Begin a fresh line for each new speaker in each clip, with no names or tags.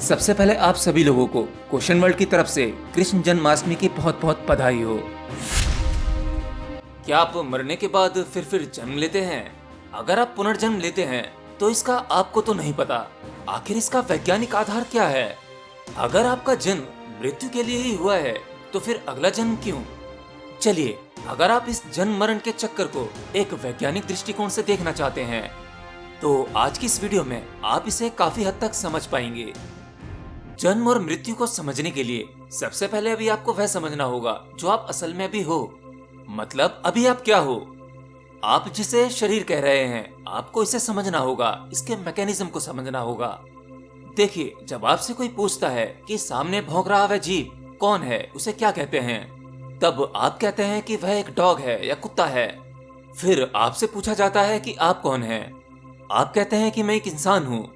सबसे पहले आप सभी लोगों को क्वेश्चन वर्ल्ड की तरफ से कृष्ण जन्माष्टमी की बहुत बहुत बधाई हो। क्या आप मरने के बाद फिर जन्म लेते हैं? अगर आप पुनर्जन्म लेते हैं तो इसका आपको तो नहीं पता। आखिर इसका वैज्ञानिक आधार क्या है? अगर आपका जन्म मृत्यु के लिए ही हुआ है तो फिर अगला जन्म क्यों? चलिए, अगर आप इस जन्म मरण के चक्कर को एक वैज्ञानिक दृष्टिकोण से देखना चाहते हैं तो आज की इस वीडियो में आप इसे काफी हद तक समझ पाएंगे। जन्म और मृत्यु को समझने के लिए सबसे पहले अभी आपको वह समझना होगा जो आप असल में भी हो। मतलब अभी आप क्या हो? आप जिसे शरीर कह रहे हैं, आपको इसे समझना होगा, इसके मैकेनिज्म को समझना होगा। देखिए, जब आपसे कोई पूछता है कि सामने भौंक रहा वह जीव कौन है, उसे क्या कहते हैं, तब आप कहते हैं कि वह एक डॉग है या कुत्ता है। फिर आपसे पूछा जाता है कि आप कौन हैं, आप कहते हैं कि मैं एक इंसान हूँ।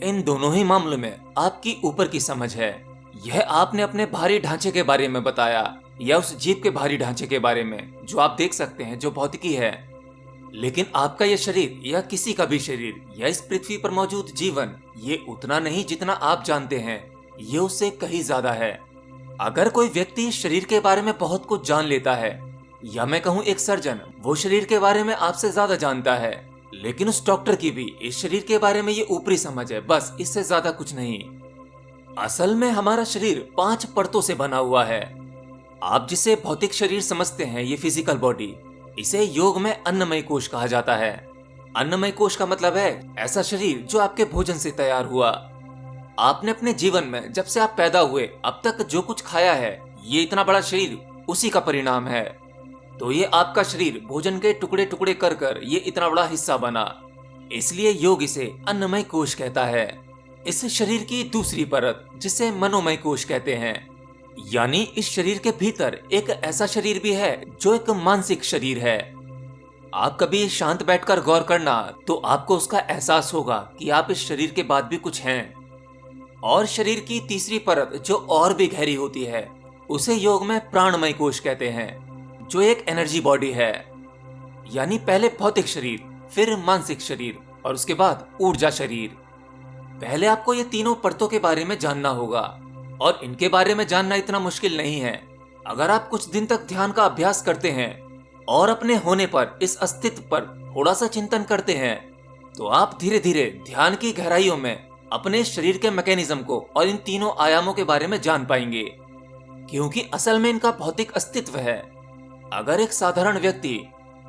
इन दोनों ही मामलों में आपकी ऊपर की समझ है। यह आपने अपने भारी ढांचे के बारे में बताया या उस जीव के भारी ढांचे के बारे में जो आप देख सकते हैं, जो भौतिकी है। लेकिन आपका यह शरीर या किसी का भी शरीर या इस पृथ्वी पर मौजूद जीवन, ये उतना नहीं जितना आप जानते हैं, ये उससे कहीं ज्यादा है। अगर कोई व्यक्ति इस शरीर के बारे में बहुत कुछ जान लेता है, या मैं कहूँ एक सर्जन, वो शरीर के बारे में आपसे ज्यादा जानता है, लेकिन उस डॉक्टर की भी इस शरीर के बारे में ये ऊपरी समझ है, बस इससे ज्यादा कुछ नहीं। असल में हमारा शरीर 5 परतों से बना हुआ है। आप जिसे भौतिक शरीर समझते हैं, ये फिजिकल बॉडी, इसे योग में अन्नमय कोश कहा जाता है। अन्नमय कोश का मतलब है ऐसा शरीर जो आपके भोजन से तैयार हुआ। आपने अपने जीवन में जब से आप पैदा हुए अब तक जो कुछ खाया है, ये इतना बड़ा शरीर उसी का परिणाम है। तो ये आपका शरीर भोजन के टुकड़े टुकड़े कर कर ये इतना बड़ा हिस्सा बना, इसलिए योग इसे अन्नमय कोश कहता है। इस शरीर की दूसरी परत, जिसे मनोमय कोश कहते हैं, यानी इस शरीर के भीतर एक ऐसा शरीर भी है जो एक मानसिक शरीर है। आप कभी शांत बैठकर गौर करना तो आपको उसका एहसास होगा कि आप इस शरीर के बाद भी कुछ हैं। और शरीर की तीसरी परत जो और भी गहरी होती है, उसे योग में प्राणमय कोश कहते हैं, जो एक एनर्जी बॉडी है। यानी पहले भौतिक शरीर, फिर मानसिक शरीर और उसके बाद ऊर्जा शरीर। पहले आपको ये तीनों परतों के बारे में जानना होगा, और इनके बारे में जानना इतना मुश्किल नहीं है। अगर आप कुछ दिन तक ध्यान का अभ्यास करते हैं और अपने होने पर, इस अस्तित्व पर थोड़ा सा चिंतन करते हैं, तो आप धीरे धीरे ध्यान की गहराइयों में अपने शरीर के मैकेनिज्म को और इन तीनों आयामों के बारे में जान पाएंगे, क्योंकि असल में इनका भौतिक अस्तित्व है। अगर एक साधारण व्यक्ति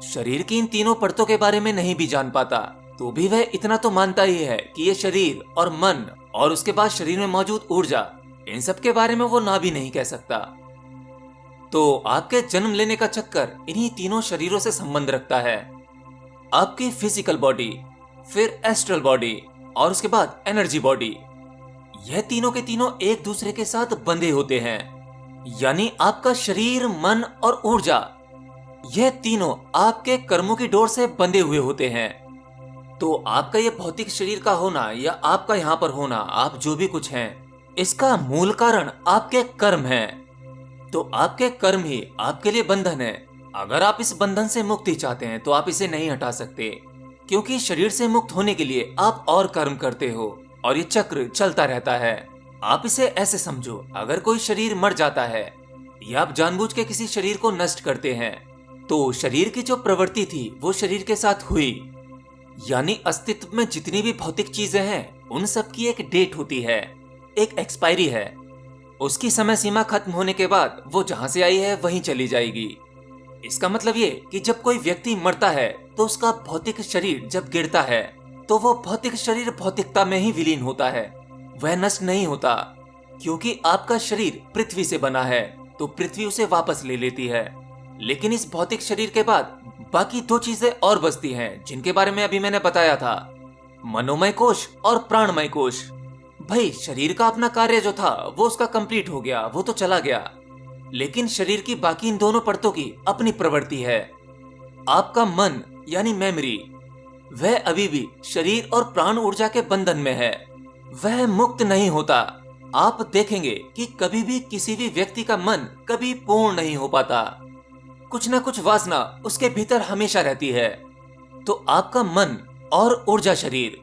शरीर की इन तीनों परतों के बारे में नहीं भी जान पाता, तो भी वह इतना तो मानता ही है कि ये शरीर और मन और उसके बाद शरीर में मौजूद ऊर्जा, इन सब के बारे में वो ना भी नहीं कह सकता। तो आपके जन्म लेने का चक्कर इन्हीं तीनों शरीरों से संबंध रखता है। आपकी फिजिकल बॉडी, फिर एस्ट्रल बॉडी और उसके बाद एनर्जी बॉडी, यह तीनों के तीनों एक दूसरे के साथ बंधे होते हैं। यानी आपका शरीर, मन और ऊर्जा, यह तीनों आपके कर्मों की डोर से बंधे हुए होते हैं। तो आपका यह भौतिक शरीर का होना या आपका यहाँ पर होना, आप जो भी कुछ हैं, इसका मूल कारण आपके कर्म हैं। तो आपके कर्म ही आपके लिए बंधन है। अगर आप इस बंधन से मुक्ति चाहते हैं तो आप इसे नहीं हटा सकते, क्योंकि शरीर से मुक्त होने के लिए आप और कर्म करते हो और ये चक्र चलता रहता है। आप इसे ऐसे समझो, अगर कोई शरीर मर जाता है या आप जानबूझ के किसी शरीर को नष्ट करते हैं, तो शरीर की जो प्रवृत्ति थी वो शरीर के साथ हुई। यानी अस्तित्व में जितनी भी भौतिक चीजें हैं, उन सब की एक डेट होती है, एक एक्सपायरी है। उसकी समय सीमा खत्म होने के बाद वो जहां से आई है वहीं चली जाएगी। इसका मतलब ये कि जब कोई व्यक्ति मरता है तो उसका भौतिक शरीर जब गिरता है तो वो भौतिक शरीर भौतिकता में ही विलीन होता है, वह नष्ट नहीं होता। क्योंकि आपका शरीर पृथ्वी से बना है तो पृथ्वी उसे वापस ले लेती है। लेकिन इस भौतिक शरीर के बाद बाकी 2 चीजें और बचती हैं, जिनके बारे में अभी मैंने बताया था, मनोमय कोश और प्राणमय कोश। भाई, शरीर का अपना कार्य जो था वो उसका कंप्लीट हो गया, वो तो चला गया, लेकिन शरीर की बाकी इन दोनों परतों की अपनी प्रवृत्ति है। आपका मन यानी मेमोरी, वह अभी भी शरीर और प्राण ऊर्जा के बंधन में है, वह मुक्त नहीं होता। आप देखेंगे कि कभी भी किसी भी व्यक्ति का मन कभी पूर्ण नहीं हो पाता, कुछ ना कुछ वासना उसके भीतर हमेशा रहती है। तो आपका मन और ऊर्जा शरीर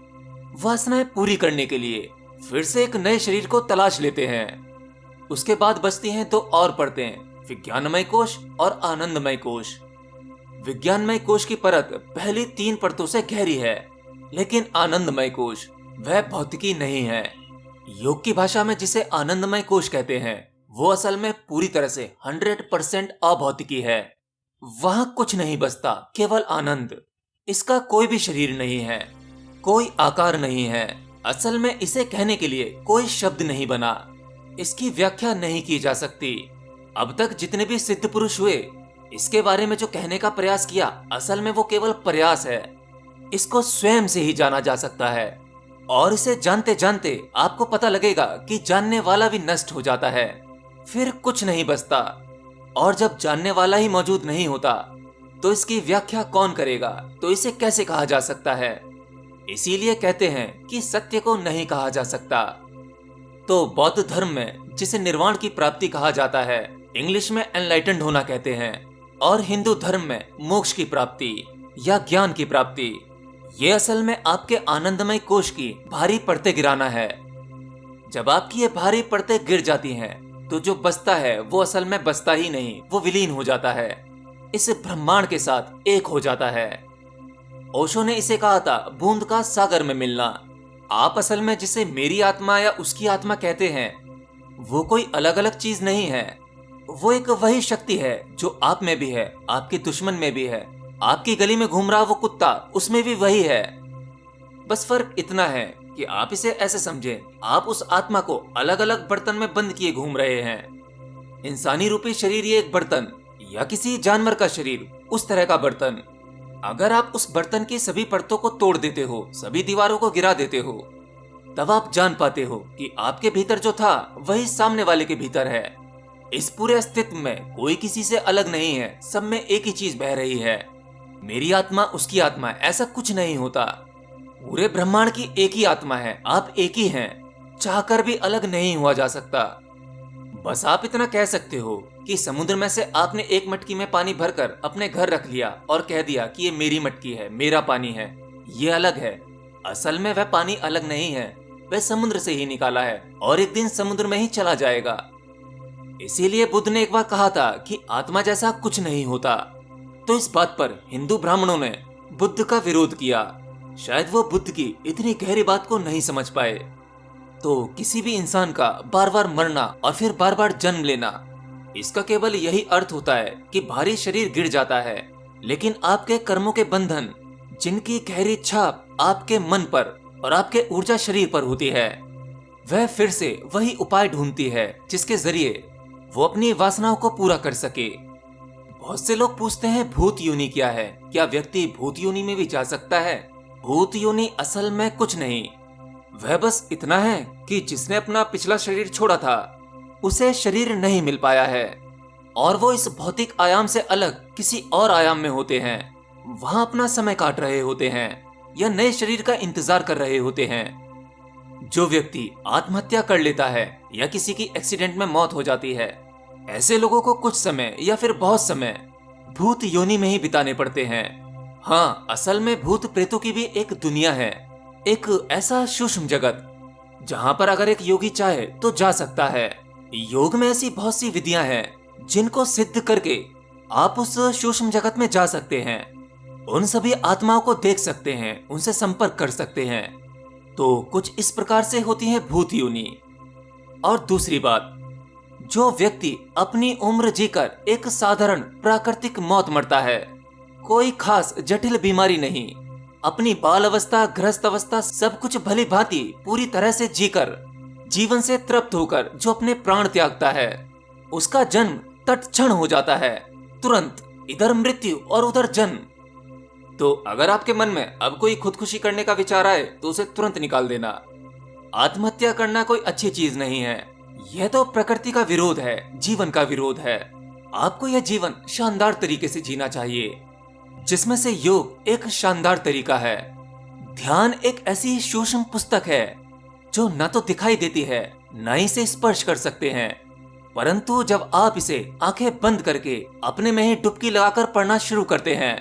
वासनाएं पूरी करने के लिए फिर से एक नए शरीर को तलाश लेते हैं। उसके बाद बचती हैं दो और परतें, विज्ञानमय कोश और आनंदमय कोश। विज्ञानमय कोश की परत पहली 3 परतों से गहरी है, लेकिन आनंदमय कोश वह भौतिकी नहीं है। योग की भाषा में जिसे आनंदमय कोश कहते हैं, वो असल में पूरी तरह से 100% अभौतिकी है। वहां कुछ नहीं बचता, केवल आनंद। इसका कोई भी शरीर नहीं है, कोई आकार नहीं है। असल में इसे कहने के लिए कोई शब्द नहीं बना, इसकी व्याख्या नहीं की जा सकती। अब तक जितने भी सिद्ध पुरुष हुए, इसके बारे में जो कहने का प्रयास किया, असल में वो केवल प्रयास है। इसको स्वयं से ही जाना जा सकता है, और इसे जानते जानते आपको पता लगेगा कि जानने वाला भी नष्ट हो जाता है, फिर कुछ नहीं बचता। और जब जानने वाला ही मौजूद नहीं होता, तो इसकी व्याख्या कौन करेगा, तो इसे कैसे कहा जा सकता है। इसीलिए कहते हैं कि सत्य को नहीं कहा जा सकता। तो बौद्ध धर्म में जिसे निर्वाण की प्राप्ति कहा जाता है, इंग्लिश में एनलाइटेंड होना कहते हैं, और हिंदू धर्म में मोक्ष की प्राप्ति या ज्ञान की प्राप्ति, ये असल में आपके आनंदमय कोश की भारी परतें गिराना है। जब आपकी ये भारी परतें गिर जाती हैं, तो जो बचता है वो असल में बचता ही नहीं, वो विलीन हो जाता है, इस ब्रह्मांड के साथ एक हो जाता है। ओशो ने इसे कहा था बूंद का सागर में मिलना। आप असल में जिसे मेरी आत्मा या उसकी आत्मा कहते हैं, वो कोई अलग अलग चीज नहीं है। वो एक वही शक्ति है जो आप में भी है, आपके दुश्मन में भी है, आपकी गली में घूम रहा वो कुत्ता, उसमें भी वही है। बस फर्क इतना है कि आप इसे ऐसे समझें, आप उस आत्मा को अलग अलग बर्तन में बंद किए घूम रहे हैं। इंसानी रूपी शरीर ये एक बर्तन, या किसी जानवर का शरीर उस तरह का बर्तन। अगर आप उस बर्तन की सभी परतों को तोड़ देते हो, सभी दीवारों को गिरा देते हो, तब आप जान पाते हो कि आपके भीतर जो था वही सामने वाले के भीतर है। इस पूरे अस्तित्व में कोई किसी से अलग नहीं है, सब में एक ही चीज बह रही है। मेरी आत्मा, उसकी आत्मा, ऐसा कुछ नहीं होता। पूरे ब्रह्मांड की एक ही आत्मा है, आप एक ही हैं, चाहकर भी अलग नहीं हुआ जा सकता। बस आप इतना कह सकते हो कि समुद्र में से आपने एक मटकी में पानी भरकर अपने घर रख लिया और कह दिया कि ये मेरी मटकी है, मेरा पानी है, ये अलग है। असल में वह पानी अलग नहीं है, वह समुद्र से ही निकाला है और एक दिन समुद्र में ही चला जाएगा। इसीलिए बुद्ध ने एक बार कहा था कि आत्मा जैसा कुछ नहीं होता। तो इस बात पर हिंदू ब्राह्मणों ने बुद्ध का विरोध किया। शायद वो बुद्ध की इतनी गहरी बात को नहीं समझ पाए। तो किसी भी इंसान का बार बार मरना और फिर बार बार जन्म लेना, इसका केवल यही अर्थ होता है कि भारी शरीर गिर जाता है, लेकिन आपके कर्मों के बंधन, जिनकी गहरी छाप आपके मन पर और आपके ऊर्जा शरीर पर होती है, वह फिर से वही उपाय ढूंढती है जिसके जरिए वो अपनी वासनाओं को पूरा कर सके। बहुत से लोग पूछते हैं भूत योनि क्या है, क्या व्यक्ति भूत योनि में भी जा सकता है? भूत योनि असल में कुछ नहीं, वह बस इतना है कि जिसने अपना पिछला शरीर छोड़ा था, उसे शरीर नहीं मिल पाया है और वो इस भौतिक आयाम से अलग किसी और आयाम में होते हैं, वहां अपना समय काट रहे होते हैं या नए शरीर का इंतजार कर रहे होते हैं। जो व्यक्ति आत्महत्या कर लेता है या किसी की एक्सीडेंट में मौत हो जाती है, ऐसे लोगों को कुछ समय या फिर बहुत समय भूत योनि में ही बिताने पड़ते हैं। हाँ, असल में भूत प्रेतों की भी एक दुनिया है, एक ऐसा सूक्ष्म जगत जहाँ पर अगर एक योगी चाहे तो जा सकता है। योग में ऐसी बहुत सी विधियां हैं जिनको सिद्ध करके आप उस सूक्ष्म जगत में जा सकते हैं, उन सभी आत्माओं को देख सकते हैं, उनसे संपर्क कर सकते हैं। तो कुछ इस प्रकार से होती है भूत योनि। और दूसरी बात, जो व्यक्ति अपनी उम्र जीकर एक साधारण प्राकृतिक मौत मरता है, कोई खास जटिल बीमारी नहीं, अपनी बाल अवस्था, गृहस्थ अवस्था सब कुछ भली भांति पूरी तरह से जीकर, जीवन से तृप्त होकर जो अपने प्राण त्यागता है, उसका जन्म तत्क्षण हो जाता है, तुरंत, इधर मृत्यु और उधर जन्म। तो अगर आपके मन में अब कोई खुदकुशी करने का विचार आए तो उसे तुरंत निकाल देना। आत्महत्या करना कोई अच्छी चीज नहीं है, यह तो प्रकृति का विरोध है, जीवन का विरोध है। आपको यह जीवन शानदार तरीके से जीना चाहिए, जिसमें से योग एक शानदार तरीका है। ध्यान एक ऐसी सूक्ष्म पुस्तक है जो न तो दिखाई देती है, न ही इसे स्पर्श कर सकते हैं, परंतु जब आप इसे आंखें बंद करके अपने में ही डुबकी लगाकर पढ़ना शुरू करते हैं,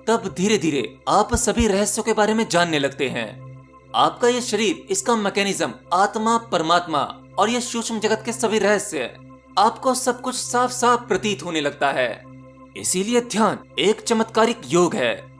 तब धीरे धीरे आप सभी रहस्यों के बारे में जानने लगते हैं। आपका ये शरीर, इसका मैकेनिज्म, आत्मा, परमात्मा और ये सूक्ष्म जगत के सभी रहस्य, आपको सब कुछ साफ साफ प्रतीत होने लगता है। इसीलिए ध्यान एक चमत्कारिक योग है